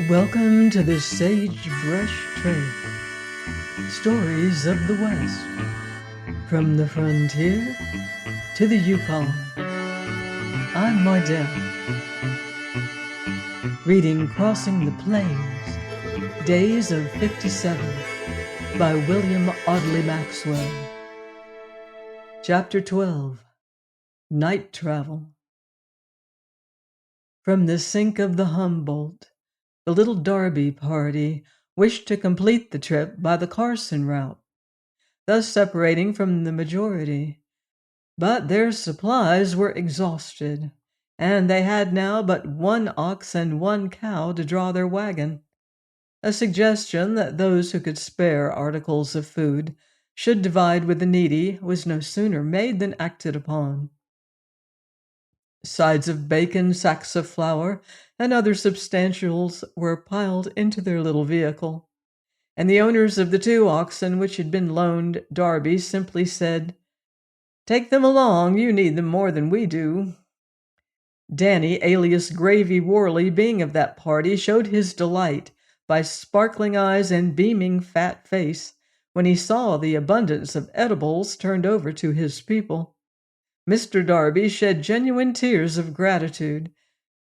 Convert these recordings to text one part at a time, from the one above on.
Welcome to the Sagebrush Trail. Stories of the West. From the frontier to the Yukon. I'm Mardell. Reading Crossing the Plains, Days of 57 by William Audley Maxwell. Chapter 12. Night Travel. From the sink of the Humboldt, the little Darby party wished to complete the trip by the Carson route, thus separating from the majority. But their supplies were exhausted, and they had now but one ox and one cow to draw their wagon. A suggestion that those who could spare articles of food should divide with the needy was no sooner made than acted upon. Sides of bacon, sacks of flour, and other substantials were piled into their little vehicle, and the owners of the two oxen which had been loaned Darby simply said, "Take them along, you need them more than we do." Danny, alias Gravy Worley, being of that party, showed his delight by sparkling eyes and beaming fat face when he saw the abundance of edibles turned over to his people. Mr. Darby shed genuine tears of gratitude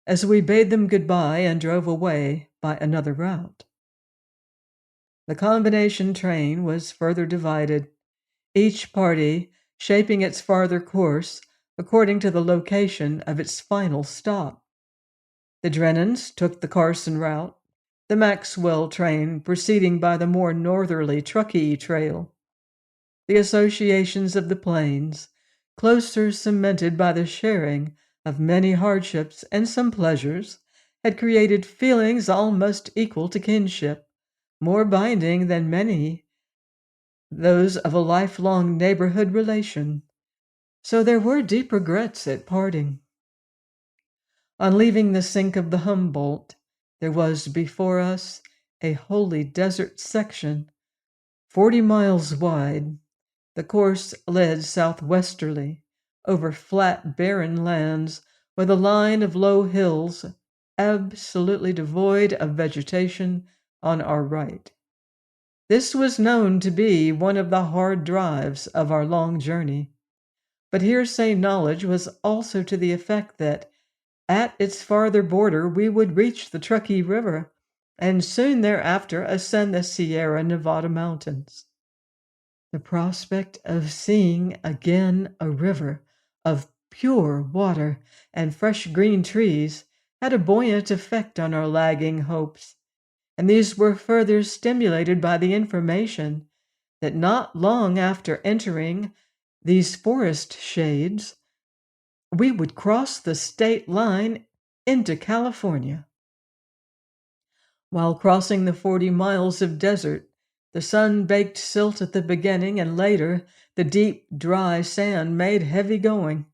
as we bade them goodbye and drove away by another route. The combination train was further divided, each party shaping its farther course according to the location of its final stop. The Drennans took the Carson route, the Maxwell train proceeding by the more northerly Truckee Trail. The associations of the plains, closer cemented by the sharing of many hardships and some pleasures, had created feelings almost equal to kinship, more binding than many those of a lifelong neighborhood relation. So there were deep regrets at parting. On leaving the sink of the Humboldt, there was before us a wholly desert section, 40 miles wide. The course led southwesterly, over flat, barren lands with a line of low hills absolutely devoid of vegetation on our right. This was known to be one of the hard drives of our long journey, but hearsay knowledge was also to the effect that at its farther border we would reach the Truckee River and soon thereafter ascend the Sierra Nevada mountains. The prospect of seeing again a river of pure water and fresh green trees had a buoyant effect on our lagging hopes, and these were further stimulated by the information that not long after entering these forest shades, we would cross the state line into California. While crossing the 40 miles of desert, the sun-baked silt at the beginning and later the deep, dry sand made heavy going.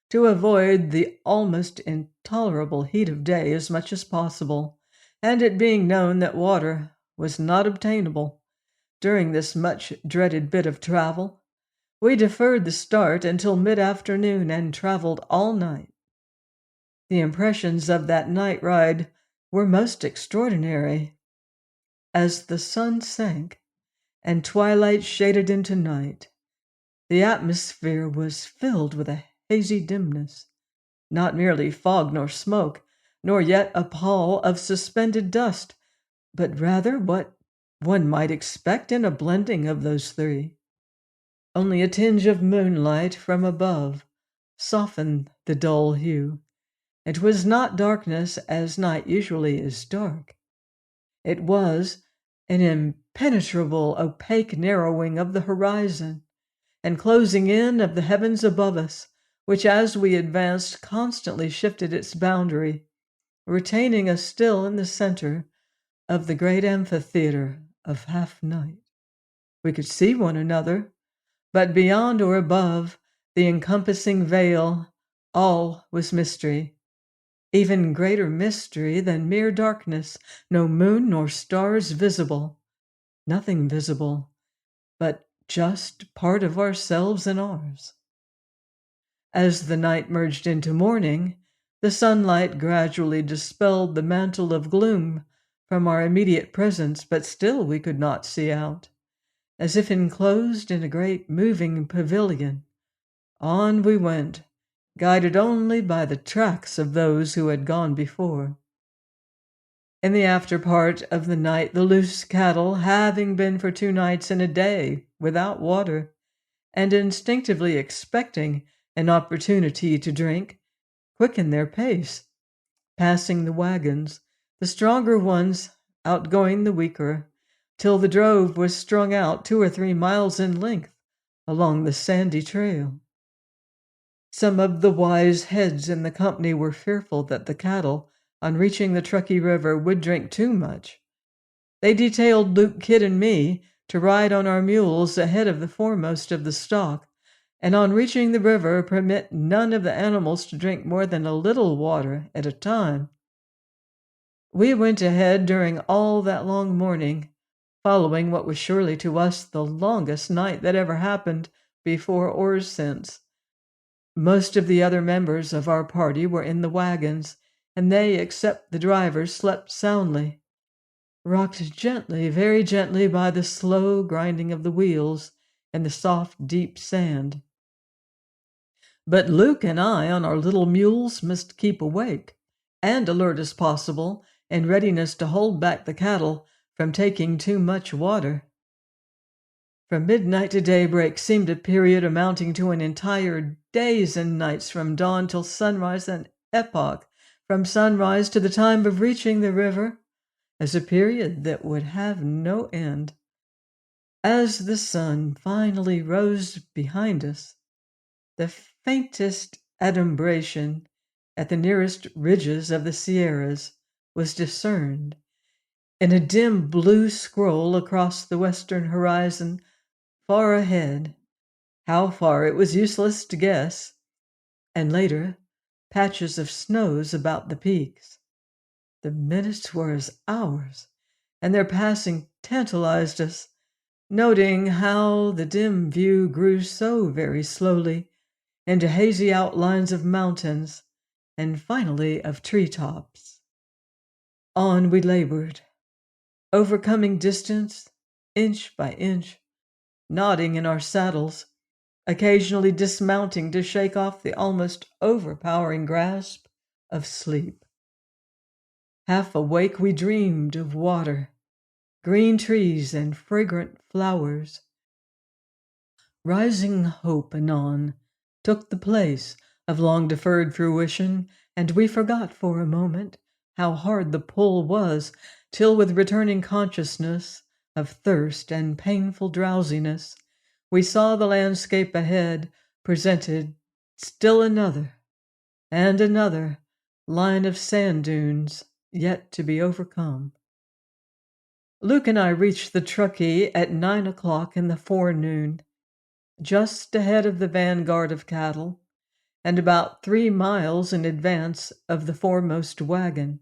To avoid the almost intolerable heat of day as much as possible, and it being known that water was not obtainable during this much-dreaded bit of travel, we deferred the start until mid-afternoon and traveled all night. The impressions of that night ride were most extraordinary. As the sun sank and twilight shaded into night, the atmosphere was filled with a hazy dimness, not merely fog nor smoke, nor yet a pall of suspended dust, but rather what one might expect in a blending of those three. Only a tinge of moonlight from above softened the dull hue. It was not darkness as night usually is dark. It was an impenetrable, opaque narrowing of the horizon and closing in of the heavens above us, which as we advanced constantly shifted its boundary, retaining us still in the center of the great amphitheater of half-night. We could see one another, but beyond or above the encompassing veil, all was mystery. Even greater mystery than mere darkness, no moon nor stars visible, nothing visible, but just part of ourselves and ours. As the night merged into morning, the sunlight gradually dispelled the mantle of gloom from our immediate presence, but still we could not see out. As if enclosed in a great moving pavilion, on we went, guided only by the tracks of those who had gone before. In the after part of the night, the loose cattle, having been for 2 nights and a day without water, and instinctively expecting an opportunity to drink, quickened their pace, passing the wagons, the stronger ones outgoing the weaker, till the drove was strung out 2 or 3 miles in length along the sandy trail. Some of the wise heads in the company were fearful that the cattle, on reaching the Truckee River, would drink too much. They detailed Luke, Kid, and me to ride on our mules ahead of the foremost of the stock, and on reaching the river permit none of the animals to drink more than a little water at a time. We went ahead during all that long morning, following what was surely to us the longest night that ever happened before or since. Most of the other members of our party were in the wagons, and they, except the drivers, slept soundly, rocked gently, very gently, by the slow grinding of the wheels and the soft, deep sand. But Luke and I on our little mules must keep awake and alert as possible, in readiness to hold back the cattle from taking too much water. From midnight to daybreak seemed a period amounting to an entire days and nights, from dawn till sunrise, an epoch from sunrise to the time of reaching the river, as a period that would have no end. As the sun finally rose behind us, the faintest adumbration at the nearest ridges of the Sierras was discerned in a dim blue scroll across the western horizon far ahead. How far it was useless to guess, and later patches of snows about the peaks. The minutes were as hours, and their passing tantalized us, noting how the dim view grew so very slowly into hazy outlines of mountains and finally of treetops. On we labored, overcoming distance inch by inch, nodding in our saddles, occasionally dismounting to shake off the almost overpowering grasp of sleep. Half awake, we dreamed of water, green trees, and fragrant flowers. Rising hope anon took the place of long-deferred fruition, and we forgot for a moment how hard the pull was, till with returning consciousness of thirst and painful drowsiness, we saw the landscape ahead presented still another and another line of sand dunes yet to be overcome. Luke and I reached the Truckee at 9 o'clock in the forenoon, just ahead of the vanguard of cattle, and about 3 miles in advance of the foremost wagon.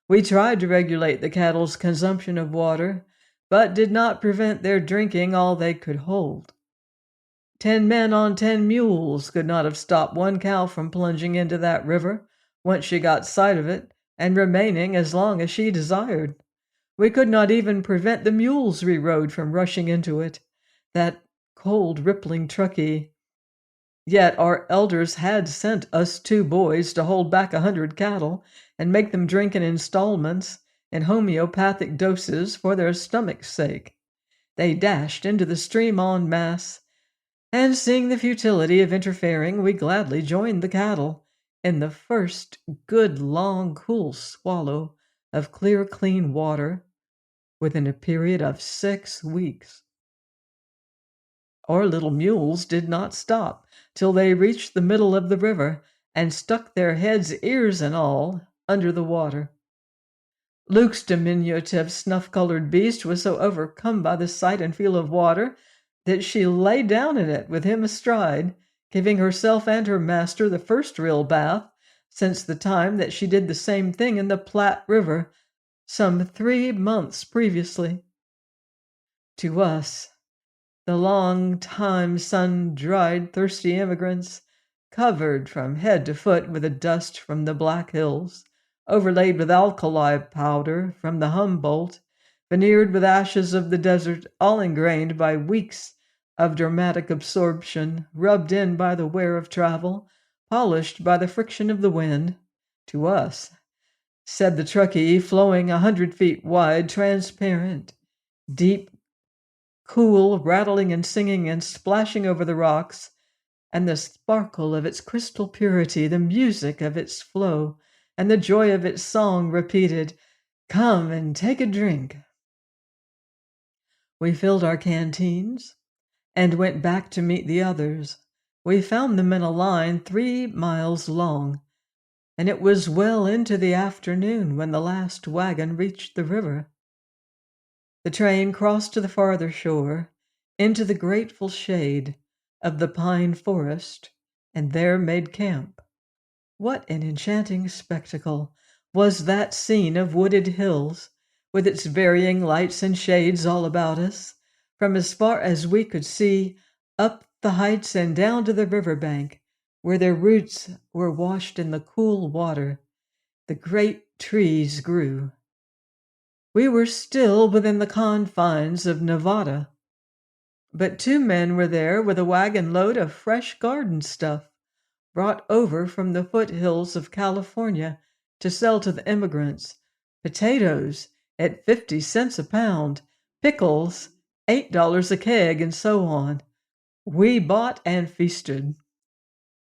We tried to regulate the cattle's consumption of water, but did not prevent their drinking all they could hold. 10 men on 10 mules could not have stopped one cow from plunging into that river once she got sight of it, and remaining as long as she desired. We could not even prevent the mules we rode from rushing into it, that cold, rippling Truckee. Yet our elders had sent us 2 boys to hold back 100 cattle and make them drink in installments in homeopathic doses for their stomach's sake. They dashed into the stream en masse, and seeing the futility of interfering, we gladly joined the cattle in the first good, long, cool swallow of clear, clean water within a period of 6 weeks. Our little mules did not stop till they reached the middle of the river and stuck their heads, ears and all, under the water. Luke's diminutive snuff-colored beast was so overcome by the sight and feel of water that she lay down in it with him astride, giving herself and her master the first real bath since the time that she did the same thing in the Platte River some 3 months previously. To us, the long-time sun-dried, thirsty immigrants, covered from head to foot with the dust from the Black Hills, overlaid with alkali powder from the Humboldt, veneered with ashes of the desert, all ingrained by weeks of dramatic absorption, rubbed in by the wear of travel, polished by the friction of the wind. To us, said the Truckee, flowing 100 feet wide, transparent, deep, cool, rattling and singing and splashing over the rocks, and the sparkle of its crystal purity, the music of its flow, and the joy of its song repeated, "Come and take a drink." We filled our canteens and went back to meet the others. We found them in a line 3 miles long, and it was well into the afternoon when the last wagon reached the river. The train crossed to the farther shore, into the grateful shade of the pine forest, and there made camp. What an enchanting spectacle was that scene of wooded hills, with its varying lights and shades all about us, from as far as we could see, up the heights and down to the river bank, where their roots were washed in the cool water. The great trees grew. We were still within the confines of Nevada, but 2 men were there with a wagon load of fresh garden stuff, brought over from the foothills of California to sell to the immigrants. Potatoes at 50 cents a pound, pickles $8 a keg, and so on. We bought and feasted.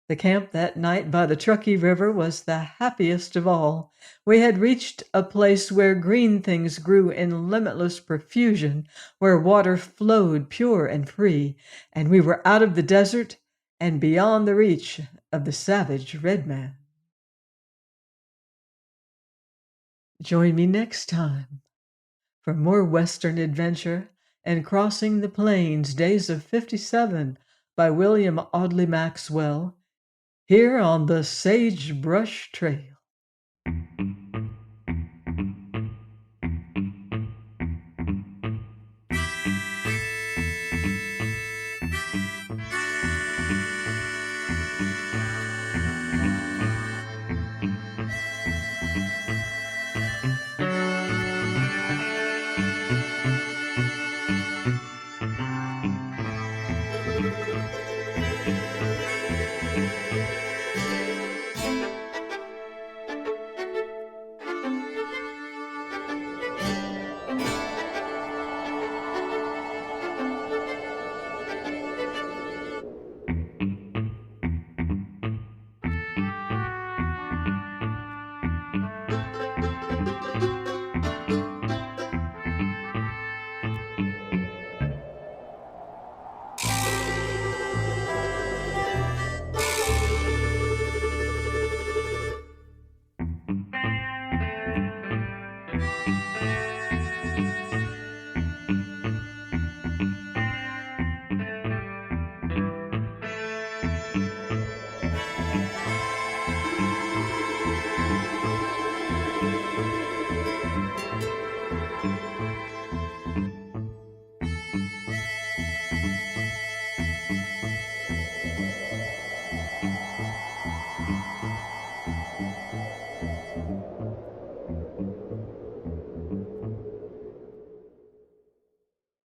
The camp that night by the Truckee River was the happiest of all. We had reached a place where green things grew in limitless profusion, where water flowed pure and free, and we were out of the desert and beyond the reach of the savage red man. Join me next time for more Western adventure and Crossing the Plains, Days of 57 by William Audley Maxwell, here on the Sagebrush Trail.